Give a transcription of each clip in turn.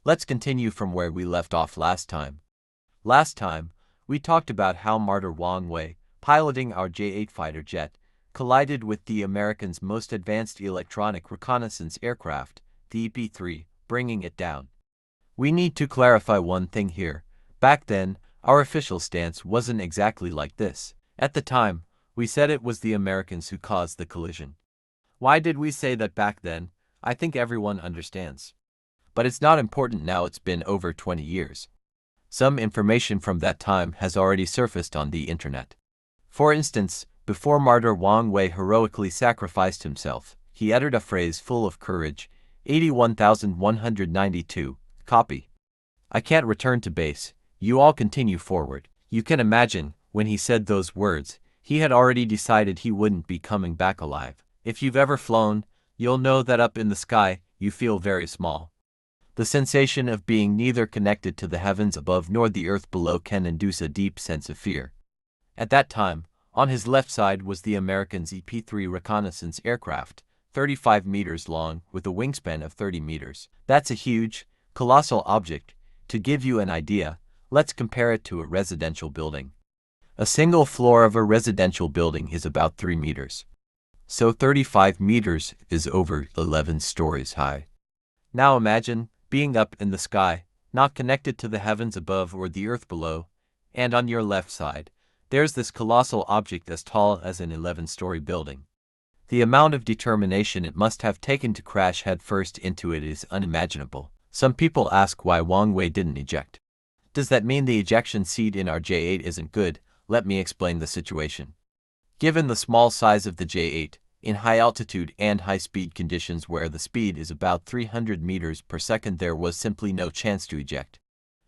Let's continue from where we left off last time. Last time, we talked about how Martyr Wang Wei, piloting our J-8 fighter jet, collided with the Americans' most advanced electronic reconnaissance aircraft, the EP-3, bringing it down. We need to clarify one thing here. Back then, our official stance wasn't exactly like this. At the time, we said it was the Americans who caused the collision. Why did we say that back then? I think everyone understands. But it's not important now. It's been over 20 years. Some information from that time has already surfaced on the internet. For instance, before Martyr Wang Wei heroically sacrificed himself, he uttered a phrase full of courage. 81,192. Copy. I can't return to base. You all continue forward. You can imagine, when he said those words, he had already decided he wouldn't be coming back alive. If you've ever flown, you'll know that up in the sky, you feel very small. The sensation of being neither connected to the heavens above nor the earth below can induce a deep sense of fear. At that time, on his left side was the Americans' EP-3 reconnaissance aircraft, 35 meters long with a wingspan of 30 meters. That's a huge, colossal object. To give you an idea, let's compare it to a residential building. A single floor of a residential building is about 3 meters. So 35 meters is over 11 stories high. Now imagine being up in the sky, not connected to the heavens above or the earth below, and on your left side, there's this colossal object as tall as an 11-story building. The amount of determination it must have taken to crash headfirst into it is unimaginable. Some people ask why Wang Wei didn't eject. Does that mean the ejection seat in our J-8 isn't good? Let me explain the situation. Given the small size of the J-8, in high altitude and high speed conditions where the speed is about 300 meters per second, there was simply no chance to eject.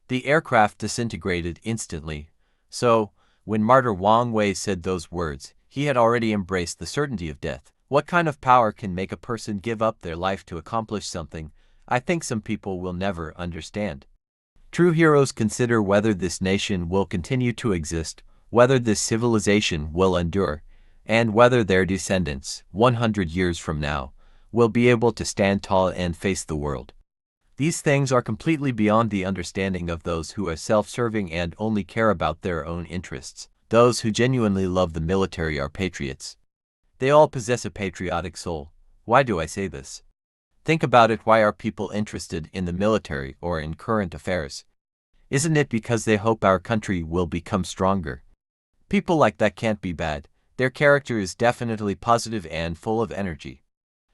The aircraft disintegrated instantly. So, when Martyr Wang Wei said those words, he had already embraced the certainty of death. What kind of power can make a person give up their life to accomplish something? I think some people will never understand. True heroes consider whether this nation will continue to exist, whether this civilization will endure, and whether their descendants, 100 years from now, will be able to stand tall and face the world. These things are completely beyond the understanding of those who are self-serving and only care about their own interests. Those who genuinely love the military are patriots. They all possess a patriotic soul. Why do I say this? Think about it. Why are people interested in the military or in current affairs? Isn't it because they hope our country will become stronger? People like that can't be bad. Their character is definitely positive and full of energy.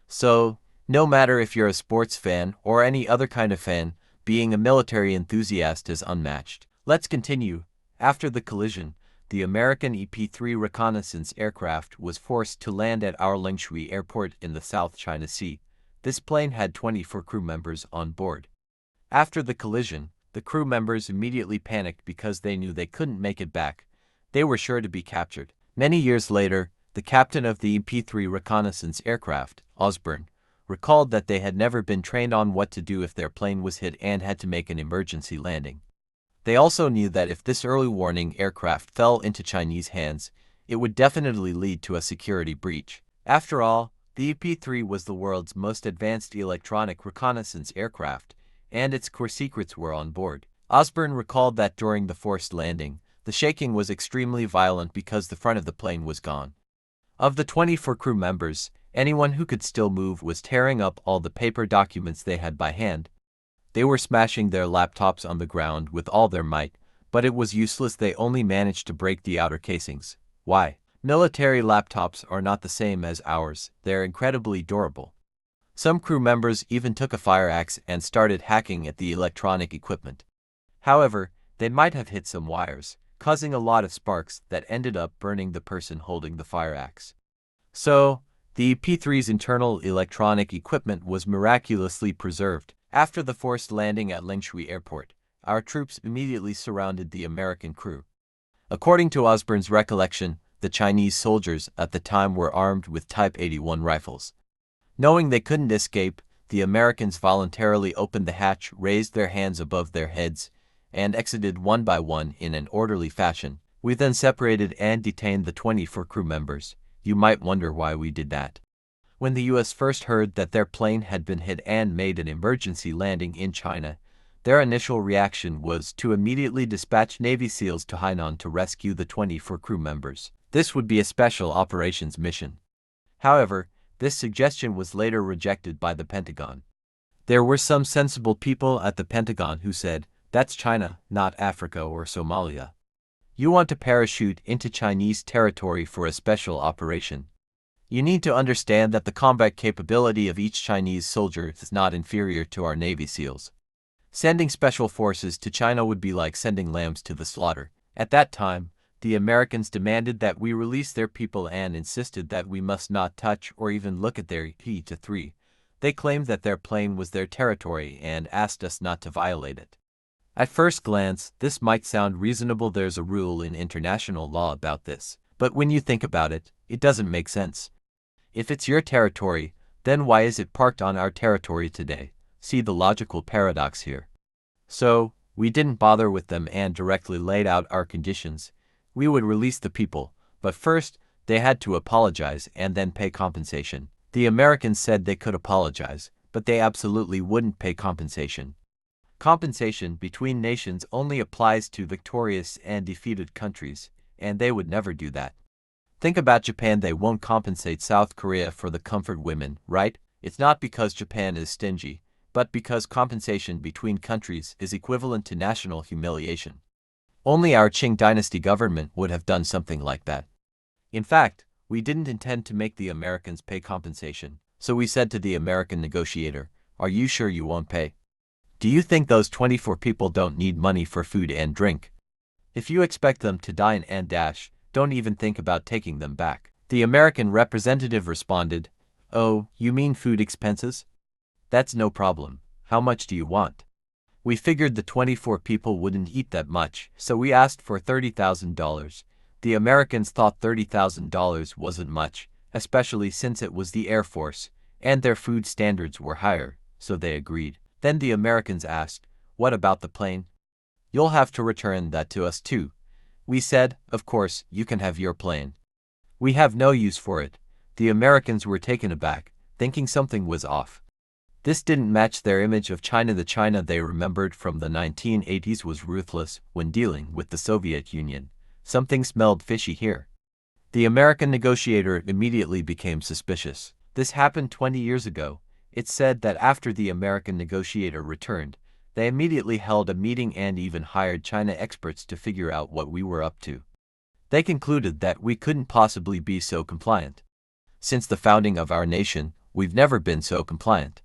So, no matter if you're a sports fan or any other kind of fan, being a military enthusiast is unmatched. Let's continue. After the collision, the American EP-3 reconnaissance aircraft was forced to land at our Lingshui Airport in the South China Sea. This plane had 24 crew members on board. After the collision, the crew members immediately panicked because they knew they couldn't make it back. They were sure to be captured. Many years later, the captain of the EP-3 reconnaissance aircraft, Osborne, recalled that they had never been trained on what to do if their plane was hit and had to make an emergency landing. They also knew that if this early warning aircraft fell into Chinese hands, it would definitely lead to a security breach. After all, the EP-3 was the world's most advanced electronic reconnaissance aircraft, and its core secrets were on board. Osborne recalled that during the forced landing, the shaking was extremely violent because the front of the plane was gone. Of the 24 crew members, anyone who could still move was tearing up all the paper documents they had by hand. They were smashing their laptops on the ground with all their might, but it was useless. They only managed to break the outer casings. Why? Military laptops are not the same as ours. They're incredibly durable. Some crew members even took a fire axe and started hacking at the electronic equipment. However, they might have hit some wires, causing a lot of sparks that ended up burning the person holding the fire axe. So, the EP-3's internal electronic equipment was miraculously preserved. After the forced landing at Lingshui Airport, our troops immediately surrounded the American crew. According to Osborne's recollection, the Chinese soldiers at the time were armed with Type 81 rifles. Knowing they couldn't escape, the Americans voluntarily opened the hatch, raised their hands above their heads, and exited one by one in an orderly fashion. We then separated and detained the 24 crew members. You might wonder why we did that. When the US first heard that their plane had been hit and made an emergency landing in China, Their initial reaction was to immediately dispatch Navy SEALs to Hainan to rescue the 24 crew members. This would be a special operations mission. However, this suggestion was later rejected by the Pentagon. There were some sensible people at the Pentagon who said, "That's China, not Africa or Somalia. You want to parachute into Chinese territory for a special operation. You need to understand that the combat capability of each Chinese soldier is not inferior to our Navy SEALs. Sending special forces to China would be like sending lambs to the slaughter." At that time, the Americans demanded that we release their people and insisted that we must not touch or even look at their P-3. They claimed that their plane was their territory and asked us not to violate it. At first glance, this might sound reasonable. There's a rule in international law about this, but when you think about it, it doesn't make sense. If it's your territory, then why is it parked on our territory today? See the logical paradox here. So, we didn't bother with them and directly laid out our conditions. We would release the people, but first, they had to apologize and then pay compensation. The Americans said they could apologize, but they absolutely wouldn't pay compensation. Compensation between nations only applies to victorious and defeated countries, and they would never do that. Think about Japan. They won't compensate South Korea for the comfort women, right? It's not because Japan is stingy, but because compensation between countries is equivalent to national humiliation. Only our Qing dynasty government would have done something like that. In fact, we didn't intend to make the Americans pay compensation, so we said to the American negotiator, "Are you sure you won't pay? Do you think those 24 people don't need money for food and drink? If you expect them to dine and dash, don't even think about taking them back." The American representative responded, "Oh, you mean food expenses? That's no problem. How much do you want?" We figured the 24 people wouldn't eat that much, so we asked for $30,000. The Americans thought $30,000 wasn't much, especially since it was the Air Force, and their food standards were higher, so they agreed. Then the Americans asked, "What about the plane? You'll have to return that to us too." We said, "Of course, you can have your plane. We have no use for it." The Americans were taken aback, thinking something was off. This didn't match their image of China. The China they remembered from the 1980s was ruthless when dealing with the Soviet Union. Something smelled fishy here. The American negotiator immediately became suspicious. This happened 20 years ago. It's said that after the American negotiator returned, they immediately held a meeting and even hired China experts to figure out what we were up to. They concluded that we couldn't possibly be so compliant. Since the founding of our nation, we've never been so compliant.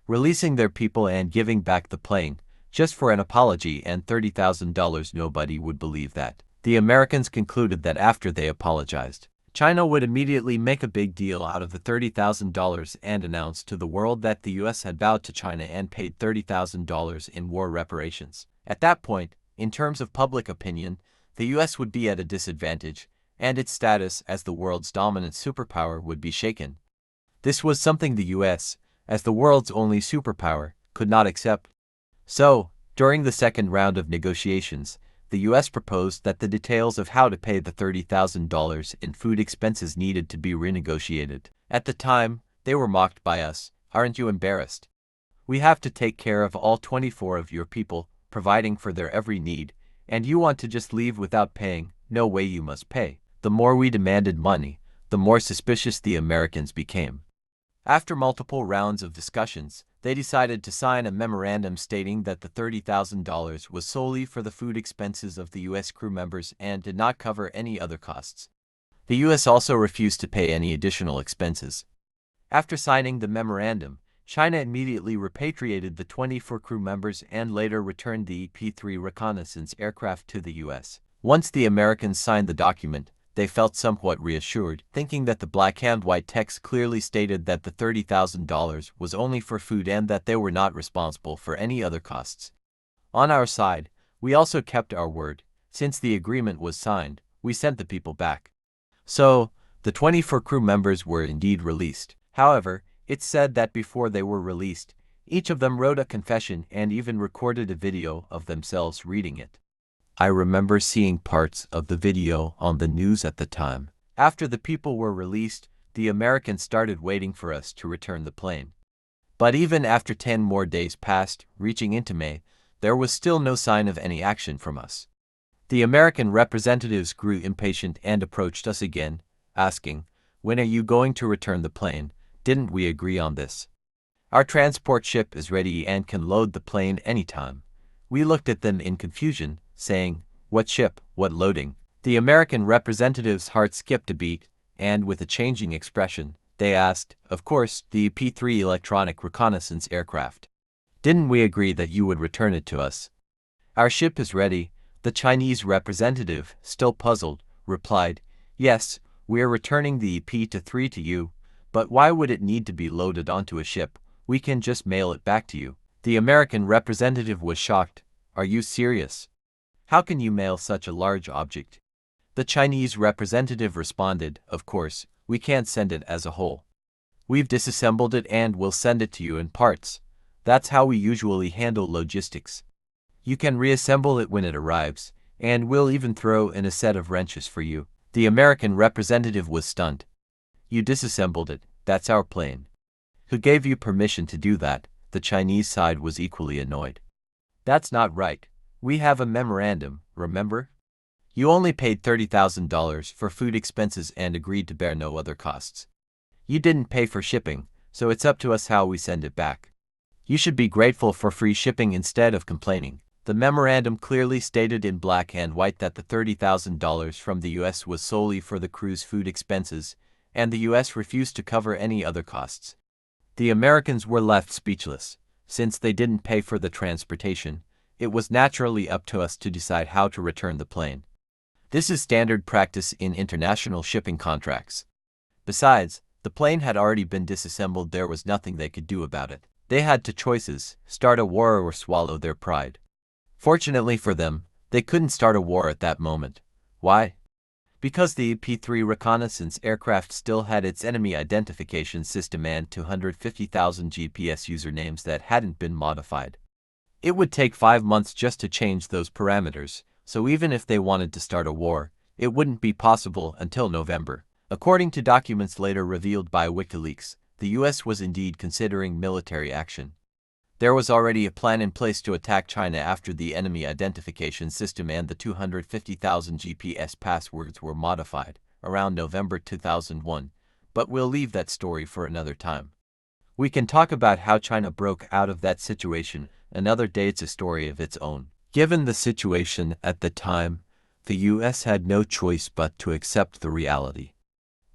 Releasing their people and giving back the plane, just for an apology and $30,000, nobody would believe that. The Americans concluded that after they apologized, China would immediately make a big deal out of the $30,000 and announce to the world that the US had bowed to China and paid $30,000 in war reparations. At that point, in terms of public opinion, the US would be at a disadvantage, and its status as the world's dominant superpower would be shaken. This was something the US, as the world's only superpower, could not accept. So, during the second round of negotiations, the US proposed that the details of how to pay the $30,000 in food expenses needed to be renegotiated. At the time, they were mocked by us. "Aren't you embarrassed? We have to take care of all 24 of your people, providing for their every need, and you want to just leave without paying? No way, you must pay." The more we demanded money, the more suspicious the Americans became. After multiple rounds of discussions, they decided to sign a memorandum stating that the $30,000 was solely for the food expenses of the U.S. crew members and did not cover any other costs. The U.S. also refused to pay any additional expenses. After signing the memorandum, China immediately repatriated the 24 crew members and later returned the P-3 reconnaissance aircraft to the U.S. Once the Americans signed the document, they felt somewhat reassured, thinking that the black and white text clearly stated that the $30,000 was only for food and that they were not responsible for any other costs. On our side, we also kept our word. Since the agreement was signed, we sent the people back. So, the 24 crew members were indeed released. However, it's said that before they were released, each of them wrote a confession and even recorded a video of themselves reading it. I remember seeing parts of the video on the news at the time. After the people were released, the Americans started waiting for us to return the plane. But even after 10 more days passed, reaching into May, there was still no sign of any action from us. The American representatives grew impatient and approached us again, asking, "When are you going to return the plane? Didn't we agree on this? Our transport ship is ready and can load the plane anytime." We looked at them in confusion, saying, "What ship? What loading?" The American representative's heart skipped a beat, and with a changing expression, they asked, "Of course, the P-3 electronic reconnaissance aircraft. Didn't we agree that you would return it to us?" "Our ship is ready," the Chinese representative, still puzzled, replied. "Yes, we are returning the P-3 to you, but why would it need to be loaded onto a ship? We can just mail it back to you." The American representative was shocked. "Are you serious? How can you mail such a large object?" The Chinese representative responded, "Of course, we can't send it as a whole. We've disassembled it and we'll send it to you in parts. That's how we usually handle logistics. You can reassemble it when it arrives, and we'll even throw in a set of wrenches for you." The American representative was stunned. "You disassembled it, that's our plane. Who gave you permission to do that?" The Chinese side was equally annoyed. "That's not right. We have a memorandum, remember? You only paid $30,000 for food expenses and agreed to bear no other costs. You didn't pay for shipping, so it's up to us how we send it back. You should be grateful for free shipping instead of complaining." The memorandum clearly stated in black and white that the $30,000 from the U.S. was solely for the crew's food expenses, and the U.S. refused to cover any other costs. The Americans were left speechless. Since they didn't pay for the transportation, it was naturally up to us to decide how to return the plane. This is standard practice in international shipping contracts. Besides, the plane had already been disassembled. There was nothing they could do about it. They had two choices: start a war or swallow their pride. Fortunately for them, they couldn't start a war at that moment. Why? Because the P-3 reconnaissance aircraft still had its enemy identification system and 250,000 GPS usernames that hadn't been modified. It would take 5 months just to change those parameters, so even if they wanted to start a war, it wouldn't be possible until November. According to documents later revealed by WikiLeaks, the US was indeed considering military action. There was already a plan in place to attack China after the enemy identification system and the 250,000 GPS passwords were modified, around November 2001, but we'll leave that story for another time. We can talk about how China broke out of that situation another day. It's a story of its own. Given the situation at the time, the US had no choice but to accept the reality.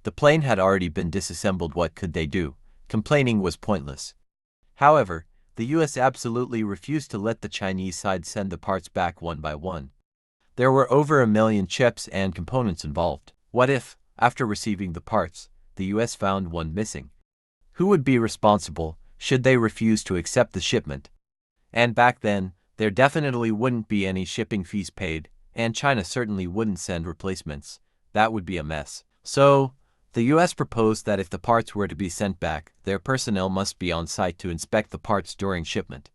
The plane had already been disassembled. What could they do? Complaining was pointless. However, the US absolutely refused to let the Chinese side send the parts back one by one. There were over 1 million chips and components involved. What if, after receiving the parts, the US found one missing? Who would be responsible should they refuse to accept the shipment? And back then, there definitely wouldn't be any shipping fees paid, and China certainly wouldn't send replacements. That would be a mess. So, the US proposed that if the parts were to be sent back, their personnel must be on site to inspect the parts during shipment.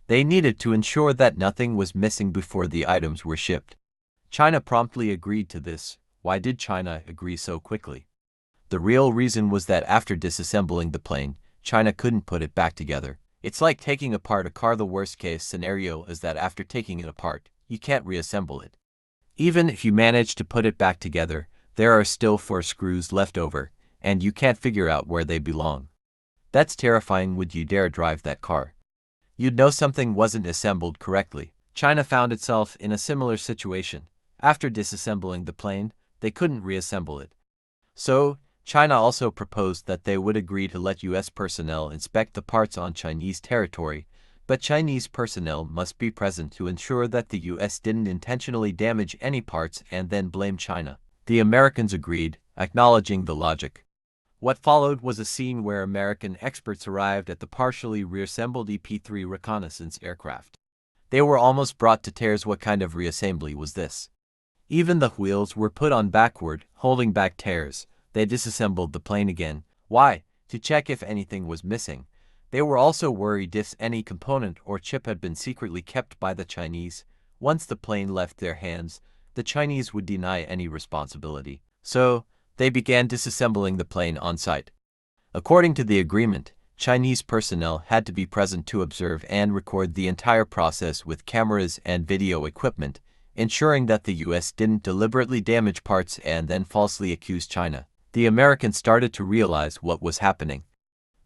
They needed to ensure that nothing was missing before the items were shipped. China promptly agreed to this. Why did China agree so quickly? The real reason was that after disassembling the plane, China couldn't put it back together. It's like taking apart a car. The worst case scenario is that after taking it apart, you can't reassemble it. Even if you manage to put it back together, there are still 4 screws left over, and you can't figure out where they belong. That's terrifying. Would you dare drive that car? You'd know something wasn't assembled correctly. China found itself in a similar situation. After disassembling the plane, they couldn't reassemble it. So, China also proposed that they would agree to let US personnel inspect the parts on Chinese territory, but Chinese personnel must be present to ensure that the US didn't intentionally damage any parts and then blame China. The Americans agreed, acknowledging the logic. What followed was a scene where American experts arrived at the partially reassembled EP-3 reconnaissance aircraft. They were almost brought to tears. What kind of reassembly was this? Even the wheels were put on backward, holding back tears. They disassembled the plane again. Why? To check if anything was missing. They were also worried if any component or chip had been secretly kept by the Chinese. Once the plane left their hands, the Chinese would deny any responsibility. So, they began disassembling the plane on site. According to the agreement, Chinese personnel had to be present to observe and record the entire process with cameras and video equipment, ensuring that the US didn't deliberately damage parts and then falsely accuse China. The Americans started to realize what was happening.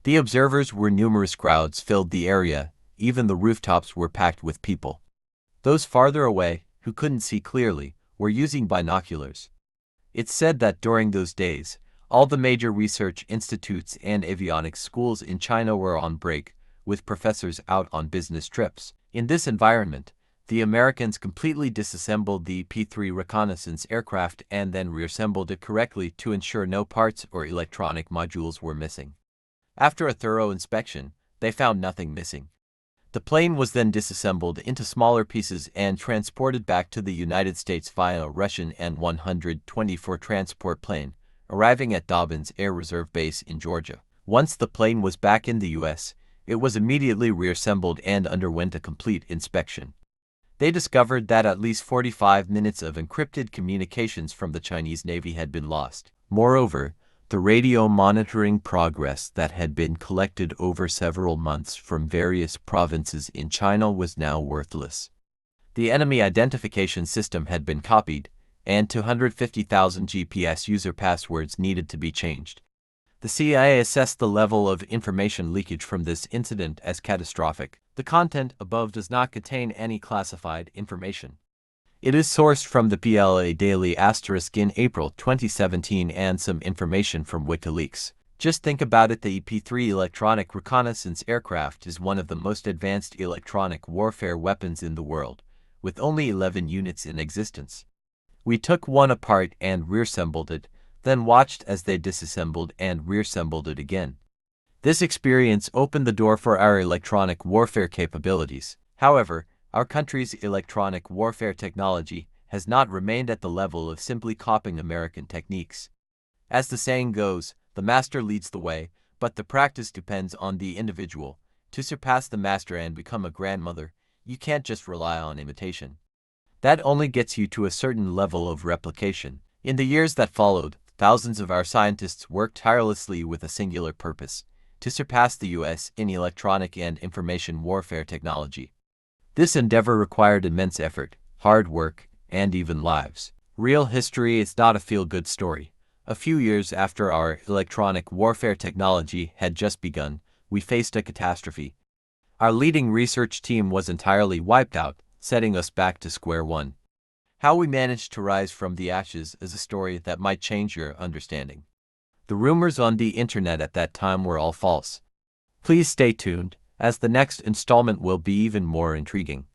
The observers were numerous, crowds filled the area, even the rooftops were packed with people. Those farther away, who couldn't see clearly, were using binoculars. It's said that during those days, all the major research institutes and avionics schools in China were on break, with professors out on business trips. In this environment, the Americans completely disassembled the P-3 reconnaissance aircraft and then reassembled it correctly to ensure no parts or electronic modules were missing. After a thorough inspection, they found nothing missing. The plane was then disassembled into smaller pieces and transported back to the United States via a Russian An-124 transport plane, arriving at Dobbins Air Reserve Base in Georgia. Once the plane was back in the U.S., it was immediately reassembled and underwent a complete inspection. They discovered that at least 45 minutes of encrypted communications from the Chinese Navy had been lost. Moreover, the radio monitoring progress that had been collected over several months from various provinces in China was now worthless. The enemy identification system had been copied, and 250,000 GPS user passwords needed to be changed. The CIA assessed the level of information leakage from this incident as catastrophic. The content above does not contain any classified information. It is sourced from the PLA Daily * in April 2017 and some information from WikiLeaks. Just think about it, the EP-3 electronic reconnaissance aircraft is one of the most advanced electronic warfare weapons in the world, with only 11 units in existence. We took one apart and reassembled it, then watched as they disassembled and reassembled it again. This experience opened the door for our electronic warfare capabilities. However, our country's electronic warfare technology has not remained at the level of simply copying American techniques. As the saying goes, the master leads the way, but the practice depends on the individual. To surpass the master and become a grandmother, you can't just rely on imitation. That only gets you to a certain level of replication. In the years that followed, thousands of our scientists worked tirelessly with a singular purpose: to surpass the US in electronic and information warfare technology. This endeavor required immense effort, hard work, and even lives. Real history is not a feel-good story. A few years after our electronic warfare technology had just begun, we faced a catastrophe. Our leading research team was entirely wiped out, setting us back to square one. How we managed to rise from the ashes is a story that might change your understanding. The rumors on the internet at that time were all false. Please stay tuned, as the next installment will be even more intriguing.